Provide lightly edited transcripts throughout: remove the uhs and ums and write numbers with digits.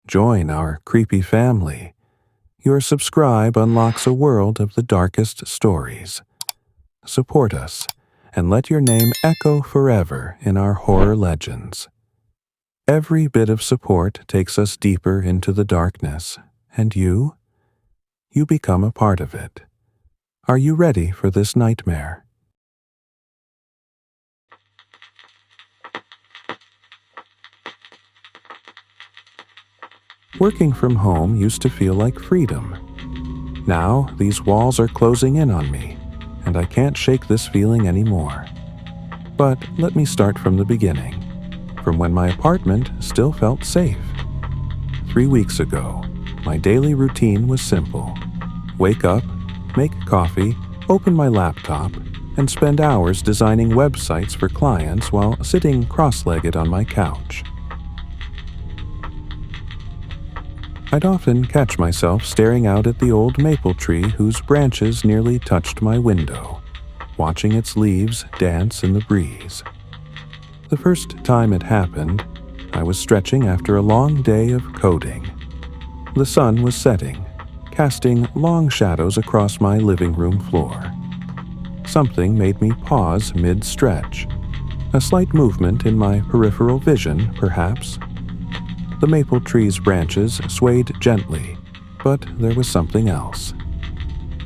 Join our creepy family. Your subscribe unlocks a world of the darkest stories. Support us, and let your name echo forever in our horror legends. Every bit of support takes us deeper into the darkness, and you become a part of it. Are you ready for this nightmare? Working from home used to feel like freedom. Now, these walls are closing in on me, and I can't shake this feeling anymore. But let me start from the beginning, from when my apartment still felt safe. 3 weeks ago, my daily routine was simple. Wake up, make coffee, open my laptop, and spend hours designing websites for clients while sitting cross-legged on my couch. I'd often catch myself staring out at the old maple tree whose branches nearly touched my window, watching its leaves dance in the breeze. The first time it happened, I was stretching after a long day of coding. The sun was setting, casting long shadows across my living room floor. Something made me pause mid-stretch. A slight movement in my peripheral vision, perhaps. The maple tree's branches swayed gently, but there was something else.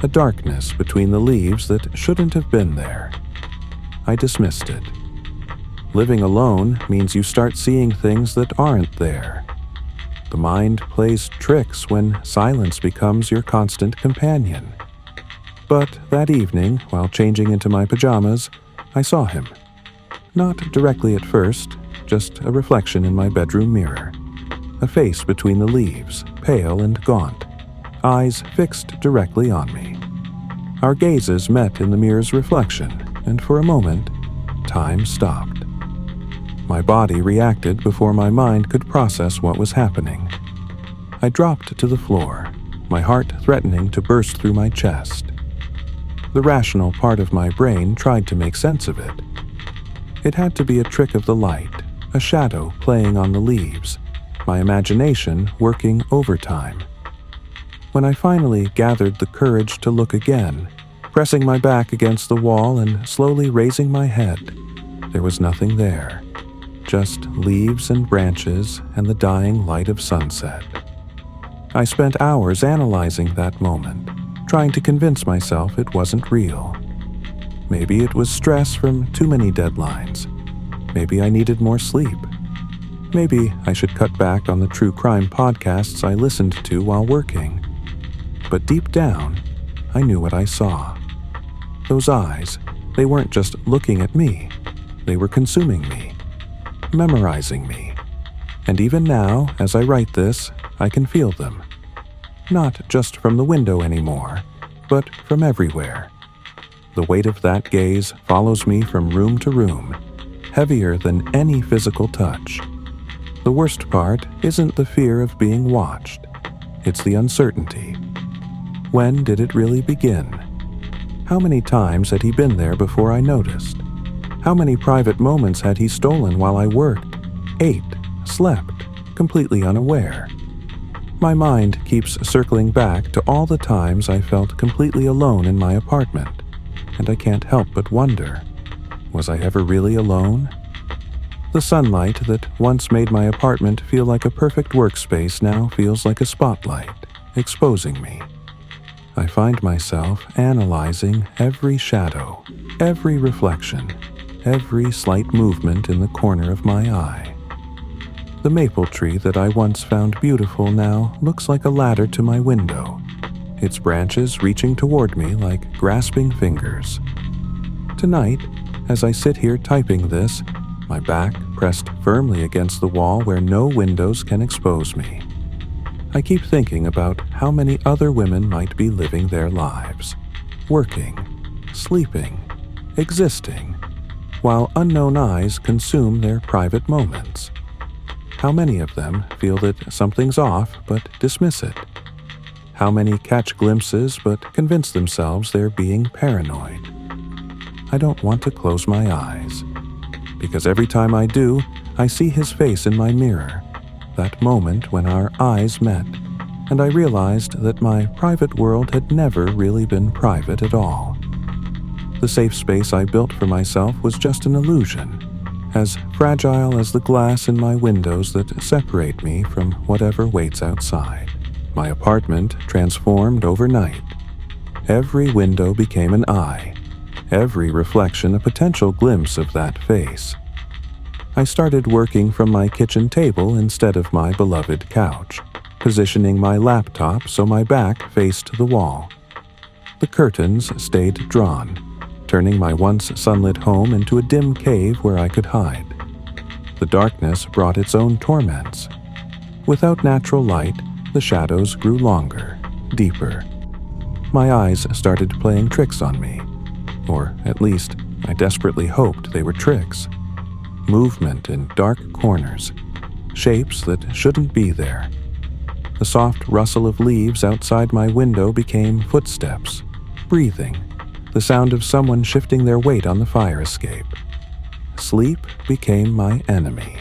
A darkness between the leaves that shouldn't have been there. I dismissed it. Living alone means you start seeing things that aren't there. The mind plays tricks when silence becomes your constant companion. But that evening, while changing into my pajamas, I saw him. Not directly at first, just a reflection in my bedroom mirror. A face between the leaves, pale and gaunt, eyes fixed directly on me. Our gazes met in the mirror's reflection, and for a moment, time stopped. My body reacted before my mind could process what was happening. I dropped to the floor, my heart threatening to burst through my chest. The rational part of my brain tried to make sense of it. It had to be a trick of the light, a shadow playing on the leaves, my imagination working overtime. When I finally gathered the courage to look again, pressing my back against the wall and slowly raising my head, there was nothing there, just leaves and branches and the dying light of sunset. I spent hours analyzing that moment, trying to convince myself it wasn't real. Maybe it was stress from too many deadlines. Maybe I needed more sleep. Maybe I should cut back on the true crime podcasts I listened to while working. But deep down, I knew what I saw. Those eyes, they weren't just looking at me. They were consuming me, memorizing me. And even now, as I write this, I can feel them. Not just from the window anymore, but from everywhere. The weight of that gaze follows me from room to room, heavier than any physical touch. The worst part isn't the fear of being watched. It's the uncertainty. When did it really begin? How many times had he been there before I noticed? How many private moments had he stolen while I worked, ate, slept, completely unaware? My mind keeps circling back to all the times I felt completely alone in my apartment, and I can't help but wonder, was I ever really alone? The sunlight that once made my apartment feel like a perfect workspace now feels like a spotlight, exposing me. I find myself analyzing every shadow, every reflection, every slight movement in the corner of my eye. The maple tree that I once found beautiful now looks like a ladder to my window, its branches reaching toward me like grasping fingers. Tonight, as I sit here typing this, my back pressed firmly against the wall where no windows can expose me, I keep thinking about how many other women might be living their lives, working, sleeping, existing, while unknown eyes consume their private moments. How many of them feel that something's off but dismiss it? How many catch glimpses but convince themselves they're being paranoid? I don't want to close my eyes, because every time I do, I see his face in my mirror, that moment when our eyes met, and I realized that my private world had never really been private at all. The safe space I built for myself was just an illusion, as fragile as the glass in my windows that separate me from whatever waits outside. My apartment transformed overnight. Every window became an eye, every reflection a potential glimpse of that face. I started working from my kitchen table instead of my beloved couch, positioning my laptop so my back faced the wall. The curtains stayed drawn, turning my once sunlit home into a dim cave where I could hide. The darkness brought its own torments. Without natural light, the shadows grew longer, deeper. My eyes started playing tricks on me, or at least I desperately hoped they were tricks. Movement in dark corners, shapes that shouldn't be there. The soft rustle of leaves outside my window became footsteps, breathing, the sound of someone shifting their weight on the fire escape. Sleep became my enemy.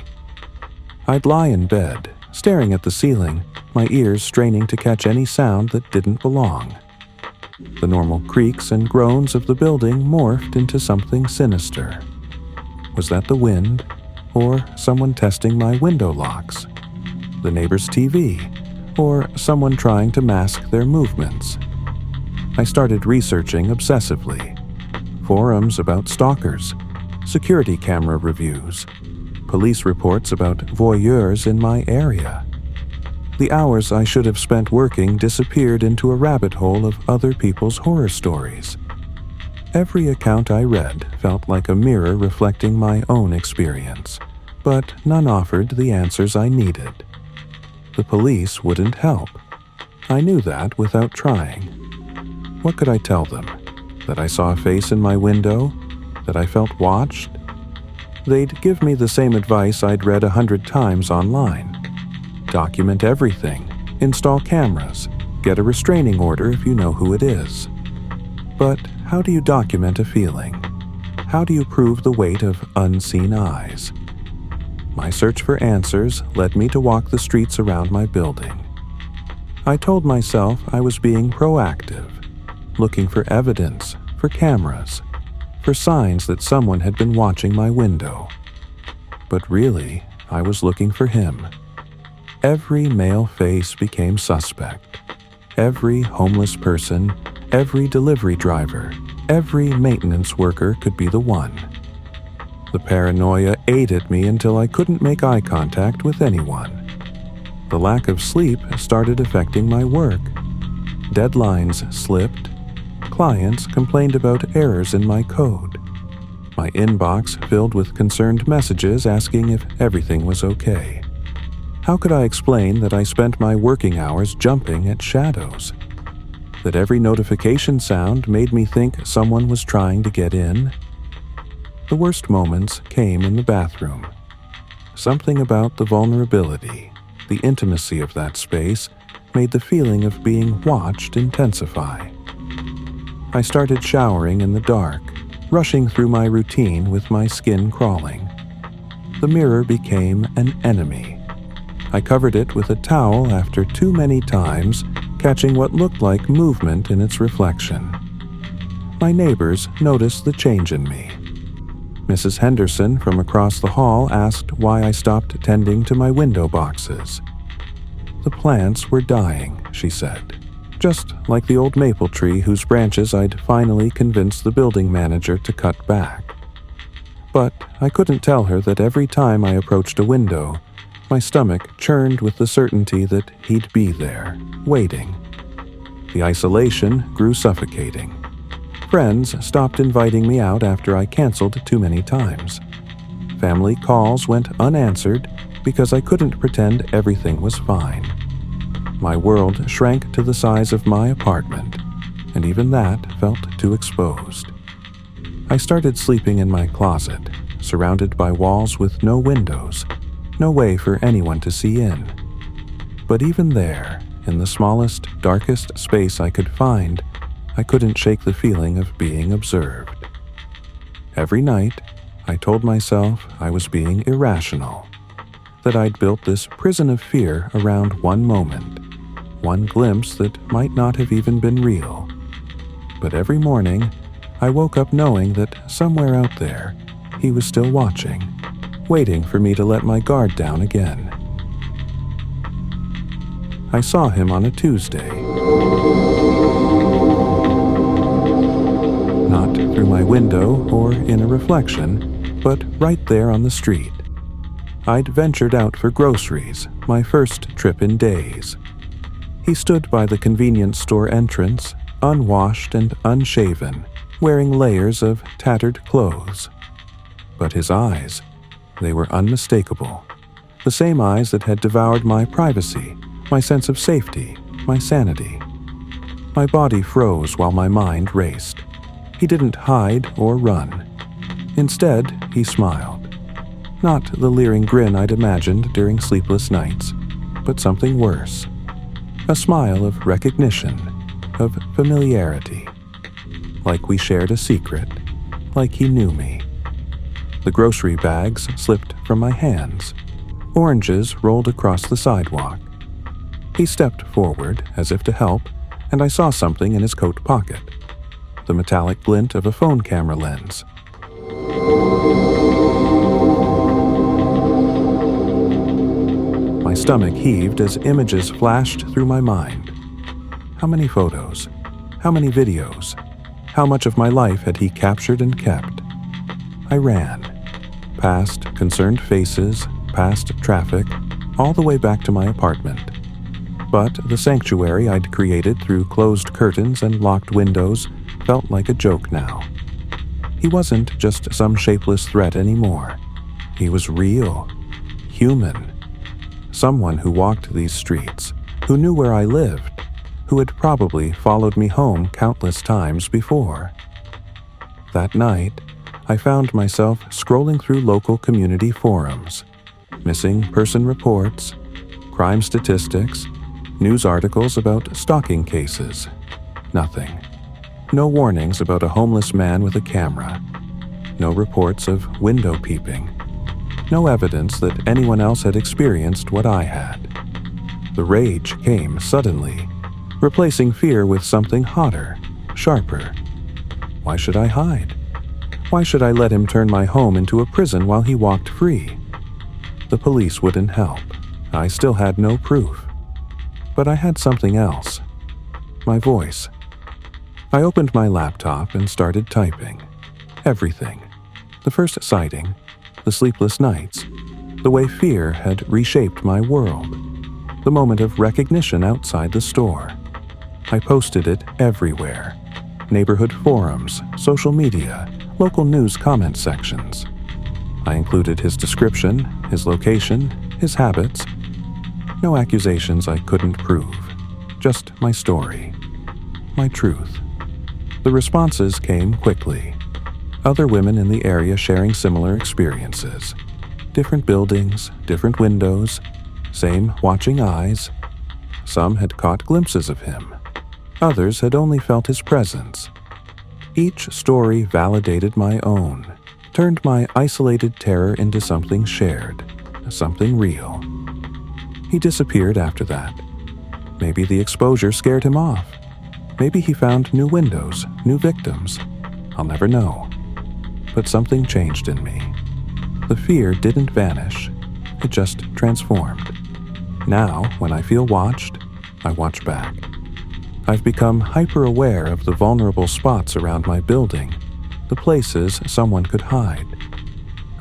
I'd lie in bed, staring at the ceiling, my ears straining to catch any sound that didn't belong. The normal creaks and groans of the building morphed into something sinister. Was that the wind, or someone testing my window locks? The neighbor's TV, or someone trying to mask their movements? I started researching obsessively. Forums about stalkers, security camera reviews, police reports about voyeurs in my area. The hours I should have spent working disappeared into a rabbit hole of other people's horror stories. Every account I read felt like a mirror reflecting my own experience, but none offered the answers I needed. The police wouldn't help. I knew that without trying. What could I tell them? That I saw a face in my window? That I felt watched? They'd give me the same advice I'd read 100 times online. Document everything, install cameras, get a restraining order if you know who it is. But how do you document a feeling? How do you prove the weight of unseen eyes? My search for answers led me to walk the streets around my building. I told myself I was being proactive, looking for evidence, for cameras, for signs that someone had been watching my window. But really, I was looking for him. Every male face became suspect. Every homeless person, every delivery driver, every maintenance worker could be the one. The paranoia ate at me until I couldn't make eye contact with anyone. The lack of sleep started affecting my work. Deadlines slipped. Clients complained about errors in my code. My inbox filled with concerned messages asking if everything was okay. How could I explain that I spent my working hours jumping at shadows? That every notification sound made me think someone was trying to get in? The worst moments came in the bathroom. Something about the vulnerability, the intimacy of that space, made the feeling of being watched intensify. I started showering in the dark, rushing through my routine with my skin crawling. The mirror became an enemy. I covered it with a towel after too many times, catching what looked like movement in its reflection. My neighbors noticed the change in me. Mrs. Henderson from across the hall asked why I stopped tending to my window boxes. The plants were dying, she said, just like the old maple tree whose branches I'd finally convinced the building manager to cut back. But I couldn't tell her that every time I approached a window, my stomach churned with the certainty that he'd be there, waiting. The isolation grew suffocating. Friends stopped inviting me out after I canceled too many times. Family calls went unanswered because I couldn't pretend everything was fine. My world shrank to the size of my apartment, and even that felt too exposed. I started sleeping in my closet, surrounded by walls with no windows, no way for anyone to see in. But even there, in the smallest, darkest space I could find, I couldn't shake the feeling of being observed. Every night, I told myself I was being irrational, that I'd built this prison of fear around one moment, one glimpse that might not have even been real. But every morning, I woke up knowing that somewhere out there, he was still watching, waiting for me to let my guard down again. I saw him on a Tuesday. Not through my window or in a reflection, but right there on the street. I'd ventured out for groceries, my first trip in days. He stood by the convenience store entrance, unwashed and unshaven, wearing layers of tattered clothes. But his eyes, they were unmistakable. The same eyes that had devoured my privacy, my sense of safety, my sanity. My body froze while my mind raced. He didn't hide or run. Instead, he smiled. Not the leering grin I'd imagined during sleepless nights, but something worse. A smile of recognition, of familiarity. Like we shared a secret, like he knew me. The grocery bags slipped from my hands. Oranges rolled across the sidewalk. He stepped forward as if to help, and I saw something in his coat pocket. The metallic glint of a phone camera lens. My stomach heaved as images flashed through my mind. How many photos? How many videos? How much of my life had he captured and kept? I ran. Past concerned faces, past traffic, all the way back to my apartment. But the sanctuary I'd created through closed curtains and locked windows felt like a joke now. He wasn't just some shapeless threat anymore. He was real, human. Someone who walked these streets, who knew where I lived, who had probably followed me home countless times before. That night, I found myself scrolling through local community forums, missing person reports, crime statistics, news articles about stalking cases. Nothing. No warnings about a homeless man with a camera. No reports of window peeping. No evidence that anyone else had experienced what I had. The rage came suddenly, replacing fear with something hotter, sharper. Why should I hide? Why should I let him turn my home into a prison while he walked free? The police wouldn't help. I still had no proof. But I had something else. My voice. I opened my laptop and started typing. Everything. The first sighting, the sleepless nights, the way fear had reshaped my world, the moment of recognition outside the store. I posted it everywhere. Neighborhood forums, social media, local news comment sections. I included his description, his location, his habits. No accusations I couldn't prove. Just my story. My truth. The responses came quickly. Other women in the area sharing similar experiences. Different buildings, different windows, same watching eyes. Some had caught glimpses of him. Others had only felt his presence. Each story validated my own, turned my isolated terror into something shared, something real. He disappeared after that. Maybe the exposure scared him off. Maybe he found new windows, new victims. I'll never know. But something changed in me. The fear didn't vanish. It just transformed. Now, when I feel watched, I watch back. I've become hyper-aware of the vulnerable spots around my building, the places someone could hide.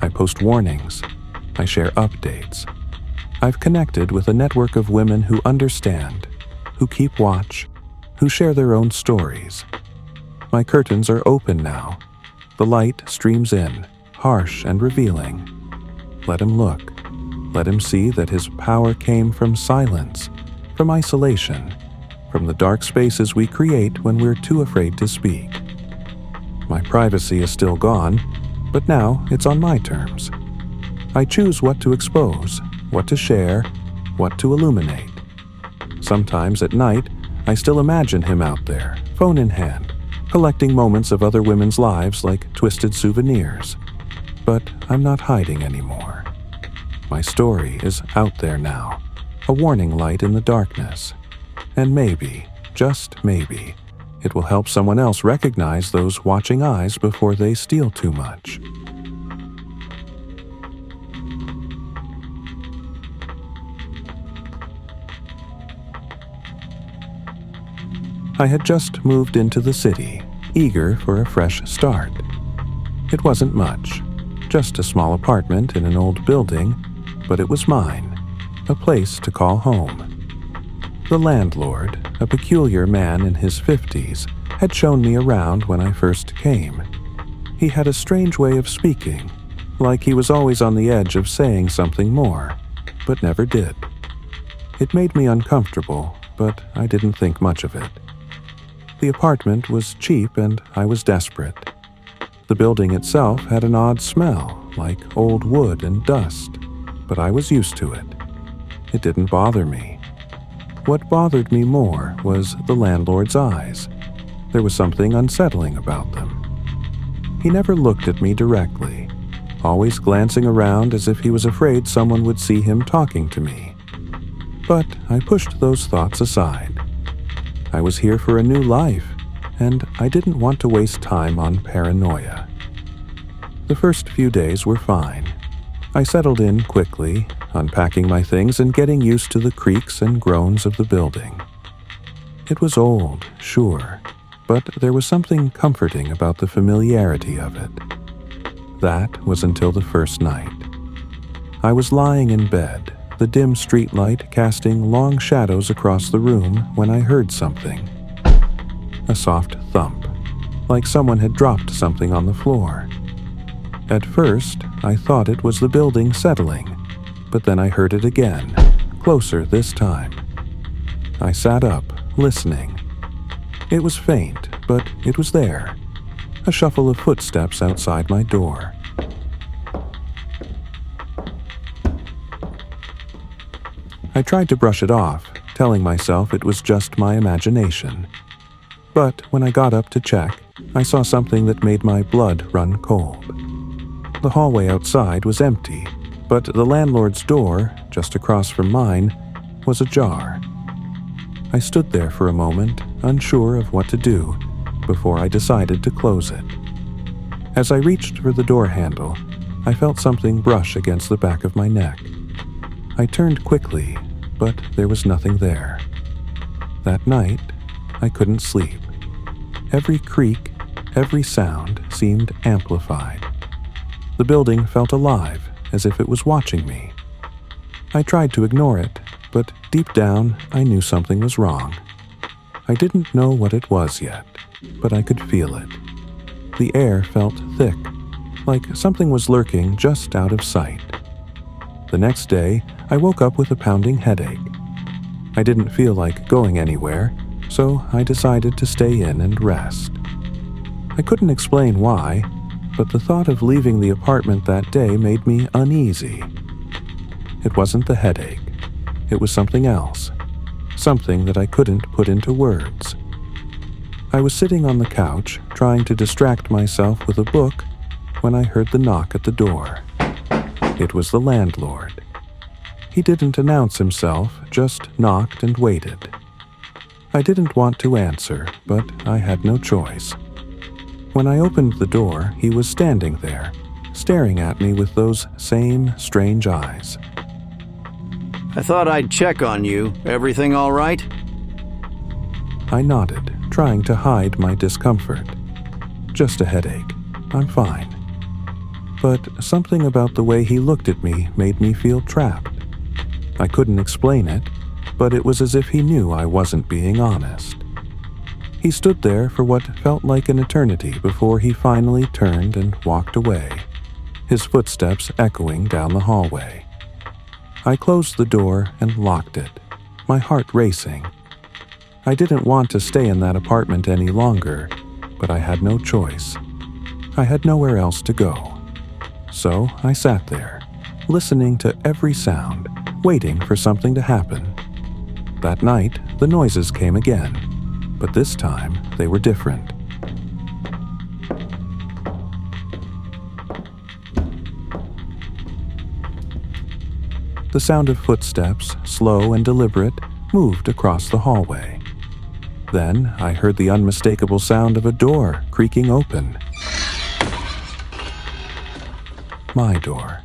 I post warnings. I share updates. I've connected with a network of women who understand, who keep watch, who share their own stories. My curtains are open now. The light streams in, harsh and revealing. Let him look. Let him see that his power came from silence, from isolation, from the dark spaces we create when we're too afraid to speak. My privacy is still gone, but now it's on my terms. I choose what to expose, what to share, what to illuminate. Sometimes at night, I still imagine him out there, phone in hand, collecting moments of other women's lives like twisted souvenirs. But I'm not hiding anymore. My story is out there now, a warning light in the darkness. And maybe, just maybe, it will help someone else recognize those watching eyes before they steal too much. I had just moved into the city, eager for a fresh start. It wasn't much, just a small apartment in an old building, but it was mine, a place to call home. The landlord, a peculiar man in his 50s, had shown me around when I first came. He had a strange way of speaking, like he was always on the edge of saying something more, but never did. It made me uncomfortable, but I didn't think much of it. The apartment was cheap and I was desperate. The building itself had an odd smell, like old wood and dust, but I was used to it. It didn't bother me. What bothered me more was the landlord's eyes. There was something unsettling about them. He never looked at me directly, always glancing around as if he was afraid someone would see him talking to me. But I pushed those thoughts aside. I was here for a new life, and I didn't want to waste time on paranoia. The first few days were fine. I settled in quickly, unpacking my things and getting used to the creaks and groans of the building. It was old, sure, but there was something comforting about the familiarity of it. That was until the first night. I was lying in bed, the dim streetlight casting long shadows across the room when I heard something. A soft thump, like someone had dropped something on the floor. At first, I thought it was the building settling, but then I heard it again, closer this time. I sat up, listening. It was faint, but it was there. A shuffle of footsteps outside my door. I tried to brush it off, telling myself it was just my imagination. But when I got up to check, I saw something that made my blood run cold. The hallway outside was empty, but the landlord's door, just across from mine, was ajar. I stood there for a moment, unsure of what to do, before I decided to close it. As I reached for the door handle, I felt something brush against the back of my neck. I turned quickly, but there was nothing there. That night, I couldn't sleep. Every creak, every sound seemed amplified. The building felt alive, as if it was watching me. I tried to ignore it, but deep down, I knew something was wrong. I didn't know what it was yet, but I could feel it. The air felt thick, like something was lurking just out of sight. The next day, I woke up with a pounding headache. I didn't feel like going anywhere, so I decided to stay in and rest. I couldn't explain why, but the thought of leaving the apartment that day made me uneasy. It wasn't the headache. It was something else, something that I couldn't put into words. I was sitting on the couch, trying to distract myself with a book, when I heard the knock at the door. It was the landlord. He didn't announce himself, just knocked and waited. I didn't want to answer, but I had no choice. When I opened the door, he was standing there, staring at me with those same strange eyes. I thought I'd check on you. Everything all right? I nodded, trying to hide my discomfort. Just a headache. I'm fine. But something about the way he looked at me made me feel trapped. I couldn't explain it, but it was as if he knew I wasn't being honest. He stood there for what felt like an eternity before he finally turned and walked away, his footsteps echoing down the hallway. I closed the door and locked it, my heart racing. I didn't want to stay in that apartment any longer, but I had no choice. I had nowhere else to go. So I sat there, listening to every sound, waiting for something to happen. That night, the noises came again, but this time they were different. The sound of footsteps, slow and deliberate, moved across the hallway. Then I heard the unmistakable sound of a door creaking open. My door.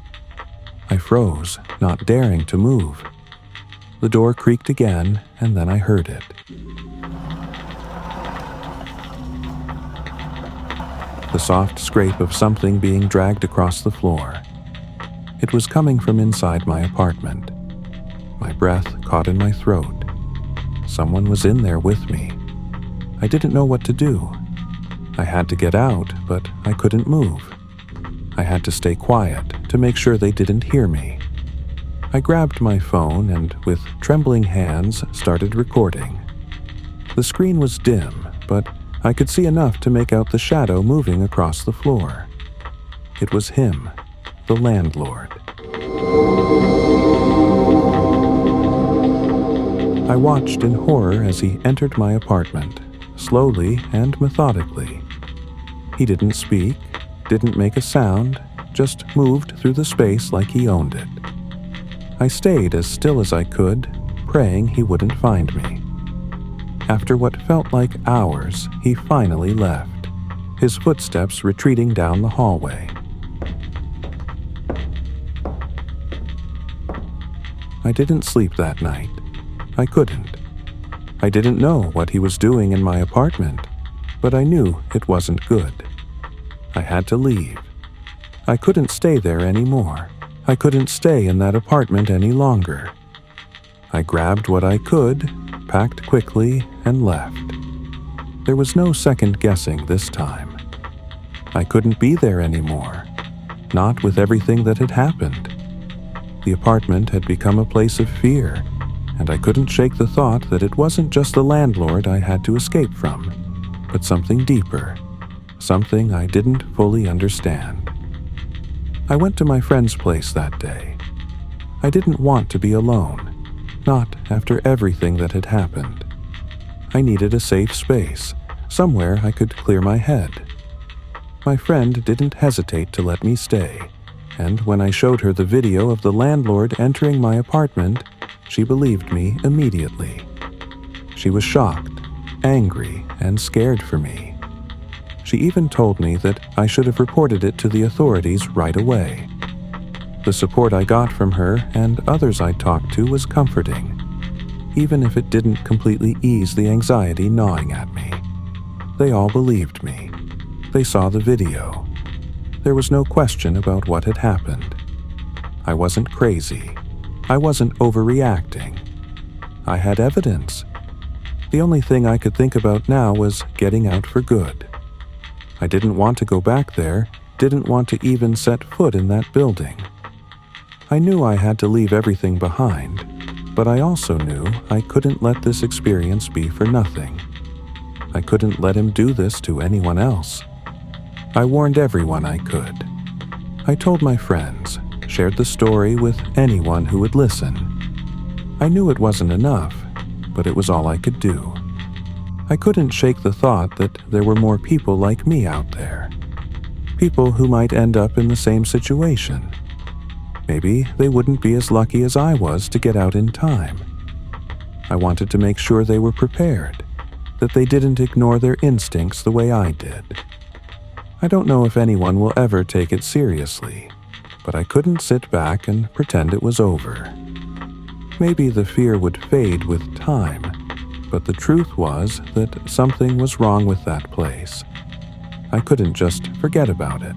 I froze, not daring to move. The door creaked again, and then I heard it. The soft scrape of something being dragged across the floor. It was coming from inside my apartment. My breath caught in my throat. Someone was in there with me. I didn't know what to do. I had to get out, but I couldn't move. I had to stay quiet to make sure they didn't hear me. I grabbed my phone and, with trembling hands, started recording. The screen was dim, but I could see enough to make out the shadow moving across the floor. It was him, the landlord. I watched in horror as he entered my apartment, slowly and methodically. He didn't speak, didn't make a sound, just moved through the space like he owned it. I stayed as still as I could, praying he wouldn't find me. After what felt like hours, he finally left, his footsteps retreating down the hallway. I didn't sleep that night. I couldn't. I didn't know what he was doing in my apartment, but I knew it wasn't good. I had to leave. I couldn't stay there anymore. I couldn't stay in that apartment any longer. I grabbed what I could, packed quickly, and left. There was no second guessing this time. I couldn't be there anymore, not with everything that had happened. The apartment had become a place of fear, and I couldn't shake the thought that it wasn't just the landlord I had to escape from, but something deeper, something I didn't fully understand. I went to my friend's place that day. I didn't want to be alone, not after everything that had happened. I needed a safe space, somewhere I could clear my head. My friend didn't hesitate to let me stay, and when I showed her the video of the landlord entering my apartment, she believed me immediately. She was shocked, angry, and scared for me. She even told me that I should have reported it to the authorities right away. The support I got from her and others I talked to was comforting, even if it didn't completely ease the anxiety gnawing at me. They all believed me. They saw the video. There was no question about what had happened. I wasn't crazy. I wasn't overreacting. I had evidence. The only thing I could think about now was getting out for good. I didn't want to go back there, didn't want to even set foot in that building. I knew I had to leave everything behind, but I also knew I couldn't let this experience be for nothing. I couldn't let him do this to anyone else. I warned everyone I could. I told my friends, shared the story with anyone who would listen. I knew it wasn't enough, but it was all I could do. I couldn't shake the thought that there were more people like me out there. People who might end up in the same situation. Maybe they wouldn't be as lucky as I was to get out in time. I wanted to make sure they were prepared, that they didn't ignore their instincts the way I did. I don't know if anyone will ever take it seriously, but I couldn't sit back and pretend it was over. Maybe the fear would fade with time, but the truth was that something was wrong with that place. I couldn't just forget about it.